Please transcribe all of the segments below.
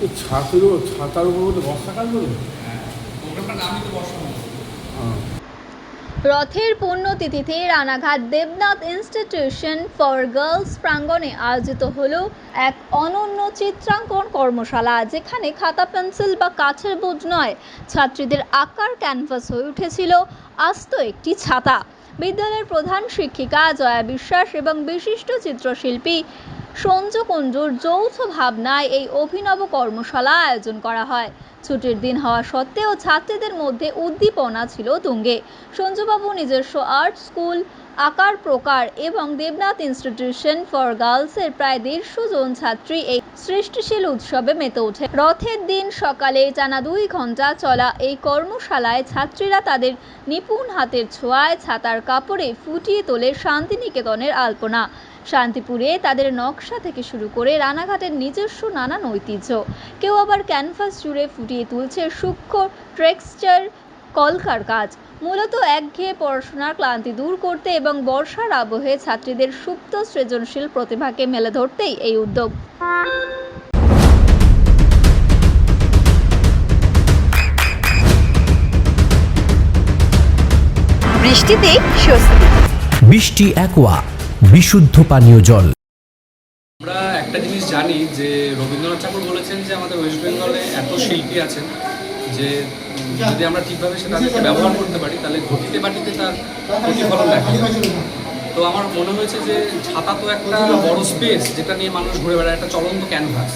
এই ছাতার উপর বলে বর্ষাকাল বলে প্রোগ্রামটার নামই তো বর্ষা। রথের পুণ্যতিথিতে Ranaghat Debnath institution for girls প্রাঙ্গণে আয়োজিত হলো এক অনন্য চিত্রাঙ্কন কর্মশালা, যেখানে খাতা পেন্সিল বা কাঠের বোঝ নয়, ছাত্রীদের আঁকার ক্যানভাস হয়ে উঠেছিল আস্ত একটি ছাতা। বিদ্যালয়ের প্রধান শিক্ষিকা জয়া বিশ্বাস এবং বিশিষ্ট চিত্রশিল্পী সঞ্জু কুঞ্জুর যৌথ ভাবনায় এই অভিনব কর্মশালা আয়োজন করা হয়। ছুটির দিন হওয়া সত্ত্বেও ছাত্রীদের মধ্যে উদ্দীপনা ছিল তুঙ্গে। সঞ্জুবাবু নিজস্ব আর্ট স্কুল, আকার প্রকার এবং দেবনাথ ইনস্টিটিউশন ফর গার্লসের প্রায় 150 জন ছাত্রী এই সৃষ্টিশীল উৎসবে মেতে ওঠে। রথের দিন সকালে টানা 2 ঘন্টা চলা এই কর্মশালায় ছাত্রীরা তাদের নিপুণ হাতের ছোঁয়ায় ছাতার কাপড়ে ফুটিয়ে তোলে শান্তিনিকেতনের আলপনা। শান্তিপুরে তাদের নকশা থেকে শুরু করে রানাঘাটের নিজস্ব নানান ঐতিহ্য। কেউ আবার ক্যানভাস জুড়ে ফুটিয়ে তুলছে সূক্ষ্ম টেক্সচার কলকার কাজ। মূলত একঘেয়ে পড়াশোনার ক্লান্তি দূর করতে এবং বর্ষার আবহে ছাত্রীদের সুপ্ত সৃজনশীল প্রতিভাকে মেলে ধরতেই এই উদ্যোগ। বৃষ্টিতে স্বস্তি। বৃষ্টি অ্যাকোয়া, বিশুদ্ধ পানীয় জল। আমরা একটা জিনিস জানি যে রবীন্দ্রনাথ ঠাকুর বলেছেন যে আমাদের ওয়েস্ট বেঙ্গলে এত শিল্পী আছেন যে যদি আমরা ঠিকভাবে তাদেরকে ব্যবহার করতে পারি তাহলে ঘটিতে বাটিতে তার প্রতিফলন দেখা যায়। তো আমার মনে হয়েছে যে ছাতা তো একটা বড় স্পেস যেটা নিয়ে মানুষ ঘুরে বেড়ায়, একটা চলন্ত ক্যানভাস।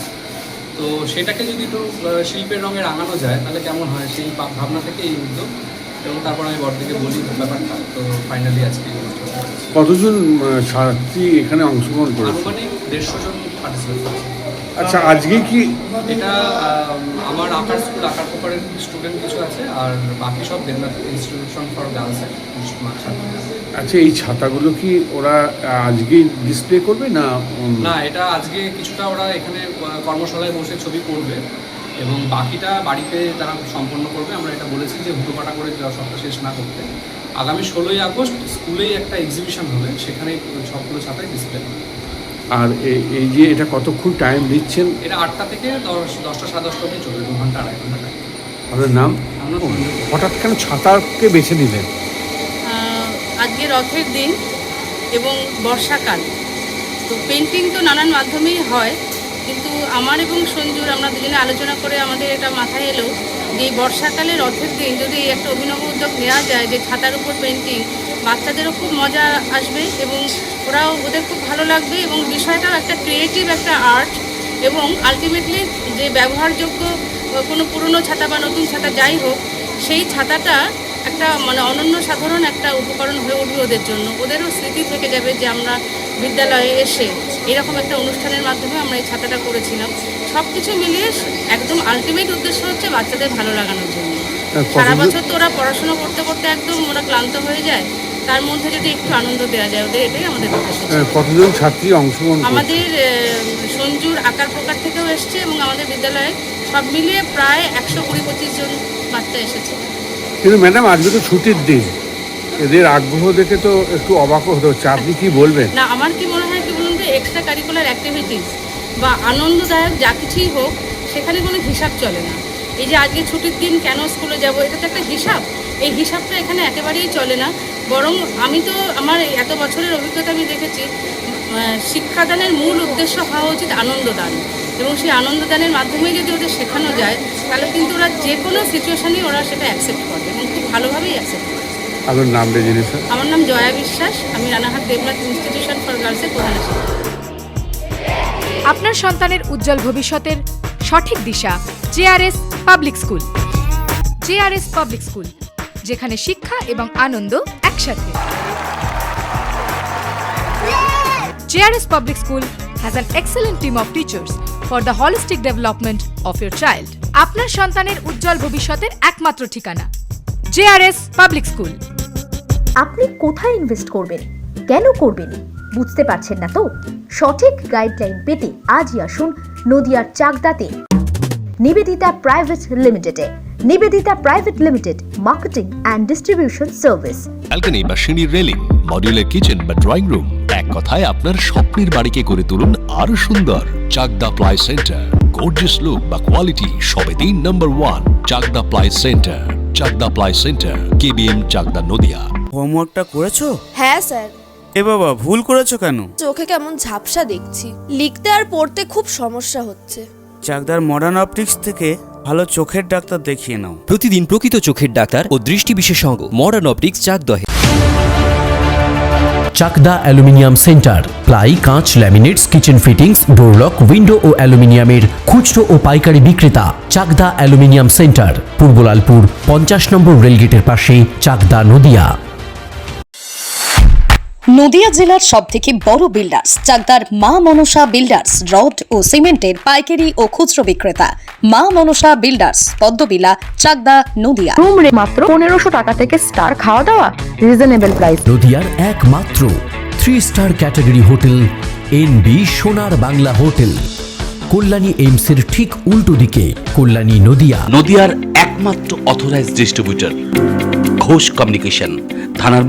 তো সেটাকে যদি একটু শিল্পের রঙে রাঙানো যায় তাহলে কেমন হয়, সেই ভাবনা থেকে এই উদ্যোগ। এবং তারপর আমি বড়দিকে বলি ব্যাপারটা। তো ফাইনালি আজকে কতজন ছাত্রী এখানে অংশগ্রহণ করেছে? আনুমানিক 150 জন পার্টিসিপেট করেছে। আচ্ছা, আজকে কি এটা আমার আঁকার স্কুল, আঁকার প্রকারের স্টুডেন্ট কিছু আছে, আর বাকি সব দেবনাথ ইনস্টিটিউশন ফর গার্লস। আচ্ছা, এই ছাতাগুলো কি ওরা আজকেই ডিসপ্লে করবে না? না, এটা আজকে কিছুটা ওরা এখানে কর্মশালায় বসে ছবি করবে এবং বাকিটা বাড়িতে তারা সম্পন্ন করবে। আমরা এটা বলেছি যে হুটোপাটা করে সবটা শেষ না করতে। আগামী 16ই আগস্ট স্কুলেই একটা এক্সিবিশন হবে, সেখানে সবগুলো ছাতায় ডিসপ্লে হবে। আর এই যে এটা কতক্ষণ টাইম দিচ্ছেন? এটা 8টা থেকে 10টা 10:30 অবধি চলবে, 2 ঘন্টা 2.5 ঘন্টা টাইম। আপনার নাম? হঠাৎ কেন ছাতাকে বেছে নিলেন? আজকে রথের দিন এবং বর্ষাকাল, তো পেন্টিং তো নানান মাধ্যমেই হয়, কিন্তু আমার এবং সঞ্জুর আমরা দুজনে আলোচনা করে আমাদের এটা মাথায় এলো যে এই বর্ষাকালে রথের দিন যদি একটা অভিনব উদ্যোগ নেওয়া যায় যে ছাতার উপর পেন্টিং, বাচ্চাদেরও খুব মজা আসবে এবং ওদের খুব ভালো লাগবে এবং বিষয়টাও একটা ক্রিয়েটিভ একটা আর্ট এবং আলটিমেটলি যে ব্যবহারযোগ্য কোনো পুরনো ছাতা বা নতুন ছাতা যাই হোক, সেই ছাতাটা একটা মানে অনন্য সাধারণ একটা উপকরণ হয়ে উঠবে ওদের জন্য। ওদেরও স্মৃতি থেকে যাবে যে আমরা বিদ্যালয়ে এসে এরকম একটা অনুষ্ঠানের মাধ্যমে আমরা এই ছাতাটা করেছিলাম। সব কিছু মিলিয়ে একদম আলটিমেট উদ্দেশ্য হচ্ছে বাচ্চাদের ভালো লাগানোর জন্য। সারা বছর তো ওরা পড়াশোনা করতে করতে একদম ওরা ক্লান্ত হয়ে যায়, তার মধ্যে যদি একটু আনন্দ দেওয়া যায় ওদের, এটাই আমাদের উদ্দেশ্য। কতজন ছাত্রী অংশগ্রহণ? আমাদের সঞ্জুর আকার প্রকার থেকেও এসছে এবং আমাদের বিদ্যালয়ে সব মিলিয়ে প্রায় 120-25 জন বাচ্চা এসেছে। কিন্তু ম্যাডাম, আজকে তো ছুটির দিন, এদের আগ্রহ দেখে তো একটু অবাক হতে হচ্ছে। আপনি কি বলবেন? না, আমার কি মনে হয় কি বলুন তো, এক্সট্রা কারিকুলার অ্যাক্টিভিটিস বা আনন্দদায়ক যা কিছুই হোক সেখানে কোনো হিসাব চলে না। এই যে আজকে ছুটির দিন কেন স্কুলে যাব, এটা তো একটা হিসাব। এই হিসাবটা এখানে একেবারেই চলে না। বরং আমি তো আমার এত বছরের অভিজ্ঞতা আমি দেখেছি শিক্ষাদানের মূল উদ্দেশ্য হওয়া উচিত আনন্দদান, এবং সেই আনন্দদানের মাধ্যমে যদি ওদের শেখানো যায় তাহলে কিন্তু ওরা যে কোনো সিচুয়েশানেই ওরা সেটা অ্যাকসেপ্ট করবে এবং খুব ভালোভাবেই অ্যাকসেপ্ট করবে। আপনার নামটা জেনে স্যার? আমার নাম জয়া বিশ্বাস, আমি রানাঘাট দেবনাথ ইনস্টিটিউশন ফর গার্লসের প্রধান শিক্ষক। আপনার সন্তানের উজ্জ্বল ভবিষ্যতের সঠিক দিশা JRS public school. JRS public school, যেখানে শিক্ষা এবং আনন্দ একসাথে। JRS public school has an excellent team of teachers for the holistic development of your child. আপনার সন্তানের উজ্জ্বল ভবিষ্যতের একমাত্র ঠিকানা জেআরএস পাবলিক স্কুল। আপনি কোথায় ইনভেস্ট করবেন, কেন করবেন বুঝতে পারছেন না তো? সঠিক গাইডলাইন পেতে আজই আসুন নদিয়ার চাকদাতে নিবেদিতা প্রাইভেট লিমিটেডে। Nivedita private limited, marketing and distribution service. Balcony বা সিঁড়ির রেলিং, মডিউলার কিচেন বা ড্রয়িং রুম, এক কথায় আপনার স্বপ্নের বাড়িকে করে তুলুন আরো সুন্দর। Chakdah ply centre. Gorgeous look বা কোয়ালিটি সবে 3 number 1 Chakdah ply centre. Chakdah ply centre, KBM Chakdah Nadia. হোমওয়ার্কটা করেছো? হ্যাঁ স্যার। এ বাবা, ভুল করেছো কেন? চোখে কেমন ঝাপসা দেখছি, লিখতে আর পড়তে খুব সমস্যা হচ্ছে। চাকদার মডার্ন অপটিক্স থেকে ভালো চোখের ডাক্তার দেখিয়ে নাও। প্রতিদিন প্রকৃত চোখের ডাক্তার ও দৃষ্টি বিশেষজ্ঞ মডার্ন অপটিক্স চাকদহে। চাকদা অ্যালুমিনিয়াম সেন্টার, প্লাই, কাঁচ, laminates, kitchen fittings, door lock, window ও অ্যালুমিনিয়ামের খুচরো ও পাইকারি বিক্রেতা। Chakdah aluminium centre, Purbalalpur 50 number রেলগেটের পাশে, চাকদা, নদিয়া। নদিয়া জেলার সবথেকে বড় বিল্ডার্স চাকদার মা মনসা বিল্ডার্স, রড ও সিমেন্টের পাইকারি ও খুচরো বিক্রেতা। মা মনসা বিল্ডার্স, পদ্মবিলা, চাকদা, নদিয়া। রুম রে মাত্র 1500 টাকা থেকে স্টার, খাওয়া দাওয়া রিজনেবল প্রাইস। নদিয়ার একমাত্র 3 স্টার ক্যাটাগরি হোটেল এনবি সোনার বাংলা হোটেল, কল্যাণী এইমসের ঠিক উল্টো দিকে, কল্যাণী, নদিয়া। নদিয়ার একমাত্র অথরাইজড ডিস্ট্রিবিউটর ঘোষ কমিউনিকেশন, থানার মোড়,